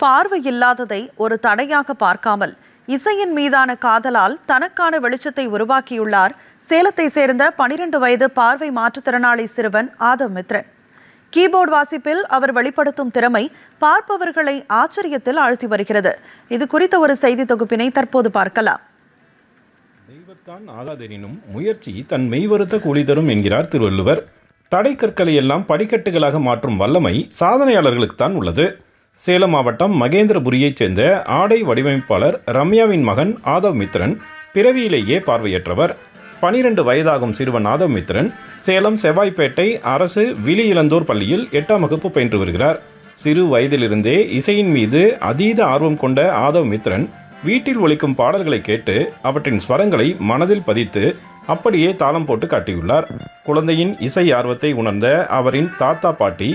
பார்வை இல்லாததை ஒரு தடையாக பார்க்காமல் இசையின் மீதான காதலால் தனக்கான வெளிச்சத்தை உருவாக்கியுள்ளார் சேலத்தை சேர்ந்த 12 வயது பார்வை மாற்றுத்திறனாளி சிறுவன் ஆதவ் மித்ரன். கீபோர்டு வாசிப்பில் அவர் வெளிப்படுத்தும் திறமை பார்ப்பவர்களை ஆச்சரியத்தில் ஆழ்த்தி வருகிறது. இது குறித்த ஒரு செய்தி தொகுப்பினை தற்போது பார்க்கலாம். தெய்வத்தான் ஆகாதெனினும் முயற்சி தன் மெய்வருத்த கூலி தரும் என்கிறார் திருவள்ளுவர். தடை கற்களை எல்லாம் படிக்கட்டுகளாக மாற்றும் வல்லமை சாதனையாளர்களுக்கு தான் உள்ளது. சேலம் மாவட்டம் மகேந்திரபுரியைச் சேர்ந்த ஆடை வடிவமைப்பாளர் ரம்யாவின் மகன் ஆதவ் மித்ரன் பிறவியிலேயே பார்வையற்றவர். 12 வயதாகும் சிறுவன் ஆதவ் மித்ரன் சேலம் செவ்வாய்ப்பேட்டை அரசு விழி இளந்தோர் பள்ளியில் 8ஆம் வகுப்பு பயின்று வருகிறார். சிறு வயதிலிருந்தே இசையின் மீது அதீத ஆர்வம் கொண்ட ஆதவ் மித்ரன் வீட்டில் ஒலிக்கும் பாடல்களை கேட்டு அவற்றின் ஸ்வரங்களை மனதில் பதித்து அப்படியே தாளம் போட்டு காட்டியுள்ளார். குழந்தையின் இசை ஆர்வத்தை உணர்ந்த அவரின் தாத்தா பாட்டி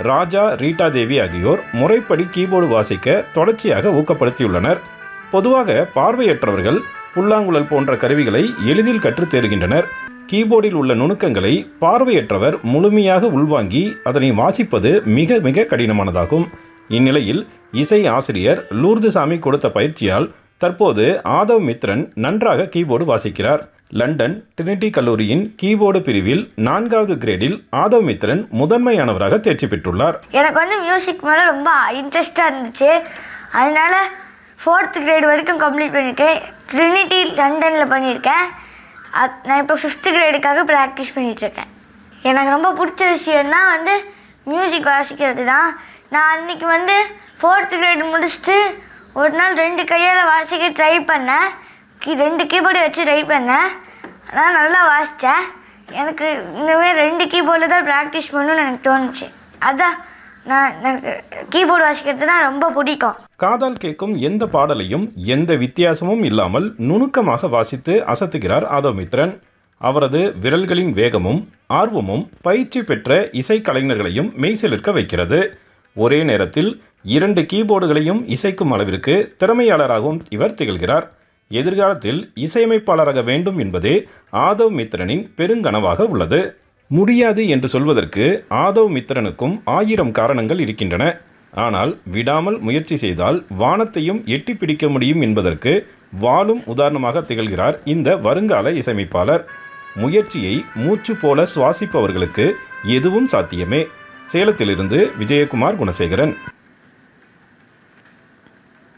ராஜா ரீட்டா தேவி ஆகியோர் முறைப்படி கீபோர்டு வாசிக்க தொடர்ச்சியாக ஊக்கப்படுத்தியுள்ளனர். பொதுவாக பார்வையற்றவர்கள் புல்லாங்குழல் போன்ற கருவிகளை எளிதில் கற்றுத் தேர்கின்றனர். கீபோர்டில் உள்ள நுணுக்கங்களை பார்வையற்றவர் முழுமையாக உள்வாங்கி அதனை வாசிப்பது மிக மிக கடினமானதாகும். இந்நிலையில் இசை ஆசிரியர் லூர்துசாமி கொடுத்த பயிற்சியால் தற்போது ஆதவ் மித்ரன் நன்றாக கீபோர்டு வாசிக்கிறார். லண்டன் ட்ரினிட்டி கல்லூரியின் கீபோர்டு பிரிவில் 4வது கிரேடில் ஆதவ் மித்ரன் முதன்மையானவராக தேர்ச்சி பெற்றுள்ளார். எனக்கு மியூசிக் மேலே ரொம்ப இன்ட்ரெஸ்டாக இருந்துச்சு. அதனால 4th கிரேட் வரைக்கும் கம்ப்ளீட் பண்ணியிருக்கேன். ட்ரினிட்டி லண்டனில் பண்ணியிருக்கேன். நான் இப்போ 5th கிரேடுக்காக ப்ராக்டிஸ் பண்ணிகிட்ருக்கேன். எனக்கு ரொம்ப பிடிச்ச விஷயம்னா மியூசிக் வாசிக்கிறது தான். நான் அன்றைக்கி 4th கிரேடு முடிச்சுட்டு ஒரு நாள் 2 கையால் வாசிக்க ட்ரை பண்ணேன். 2 கீபோர்டு வச்சு ட்ரை பண்ணேன். ஆனால் நல்லா வாசித்தேன். எனக்கு இந்தமாதிரி 2 கீபோர்டில் தான் ப்ராக்டிஸ் பண்ணணும்னு எனக்கு தோணுச்சு. அதான் எனக்கு கீபோர்டு வாசிக்கிறது தான் ரொம்ப பிடிக்கும். காதால் கேட்கும் எந்த பாடலையும் எந்த வித்தியாசமும் இல்லாமல் நுணுக்கமாக வாசித்து அசத்துகிறார் ஆதவ் மித்ரன். அவரது விரல்களின் வேகமும் ஆர்வமும் பயிற்சி பெற்ற இசை கலைஞர்களையும் மெய்சிலிர்க்க வைக்கிறது. ஒரே நேரத்தில் 2 கீபோர்டுகளையும் இசைக்கும் அளவிற்கு திறமையாளராகவும் இவர் திகழ்கிறார். எதிர்காலத்தில் இசையமைப்பாளராக வேண்டும் என்பதே ஆதவ் மித்ரனின் பெருங்கனவாக உள்ளது. முடியாது என்று சொல்வதற்கு ஆதவ் மித்ரனுக்கும் 1000 காரணங்கள் இருக்கின்றன. ஆனால் விடாமல் முயற்சி செய்தால் வானத்தையும் எட்டி பிடிக்க முடியும் என்பதற்கு வாழும் உதாரணமாக திகழ்கிறார் இந்த வருங்கால இசையமைப்பாளர். முயற்சியை மூச்சு போல சுவாசிப்பவர்களுக்கு எதுவும் சாத்தியமே. சேலத்திலிருந்து விஜயகுமார் குணசேகரன்.